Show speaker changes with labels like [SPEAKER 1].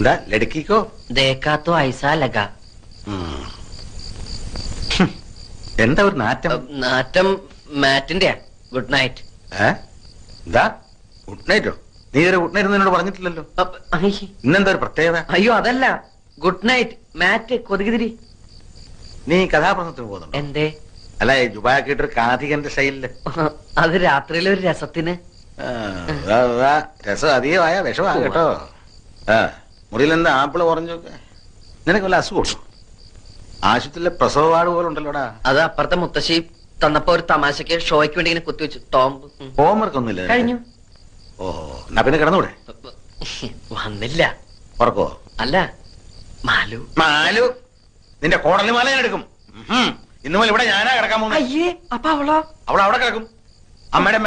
[SPEAKER 1] എന്താ ലടുക്കിക്കോ?
[SPEAKER 2] देखा तो ऐसा लगा.
[SPEAKER 1] എന്താ ഒരു നാറ്റം?
[SPEAKER 2] നാറ്റം മാറ്റിന്റെ. Good night.
[SPEAKER 1] എന്താ ഗുഡ് നൈറ്റോ? നീ ഒരു ഗുഡ് നൈറ്റ് എന്നോട് പറഞ്ഞിട്ടില്ലല്ലോ. ഇന്നെന്താ ഒരു പ്രത്യേകത?
[SPEAKER 2] അയ്യോ അതല്ല, ഗുഡ് നൈറ്റ് മാറ്റ് കൊതുകുതിരി.
[SPEAKER 1] നീ കഥാപ്രസംഗത്തിന് പോകുന്നുണ്ടോ?
[SPEAKER 2] എന്തേ?
[SPEAKER 1] അല്ല ജുബാക്കിട്ടൊരു കാഥികന്റെ സ്റ്റൈലില്.
[SPEAKER 2] അത് രാത്രിയിലെ ഒരു രസത്തിന്.
[SPEAKER 1] രസം അധികമായ വിഷമാ കേട്ടോ. മുറിയിൽ എന്താ ആപ്പിള് കുറഞ്ഞൊക്കെ? നിനക്ക് വല്ല അസുഖം? ആശുപത്രിയിലെ പ്രസവ വാർഡ് പോലെ ഉണ്ടല്ലോടാ.
[SPEAKER 2] അത് അപ്പുറത്തെ മുത്തശ്ശി തന്നപ്പോ ഒരു തമാശക്ക് ഷോയ്ക്ക് വേണ്ടി ഇങ്ങനെ കുത്തിവെച്ചു. ടോംബ്.
[SPEAKER 1] ഹോംവർക്ക് ഒന്നുമില്ല
[SPEAKER 2] കഴിഞ്ഞു.
[SPEAKER 1] ഓഹോ, എന്നാ പിന്നെ കിടന്നൂടെ?
[SPEAKER 2] വന്നില്ല.
[SPEAKER 1] ഉറക്കോ?
[SPEAKER 2] അല്ല, മാലു.
[SPEAKER 1] മാലു നിന്റെ കോടലി മാല ഞാൻ എടുക്കും. ഇന്നു മുതൽ ഇവിടെ ഞാനാ കിടക്കാൻ പോകുന്നത്.
[SPEAKER 2] അയ്യേ, അപ്പൊ അവളോ?
[SPEAKER 1] അവൾ അവിടെ കിടക്കും. അമ്മയുടെ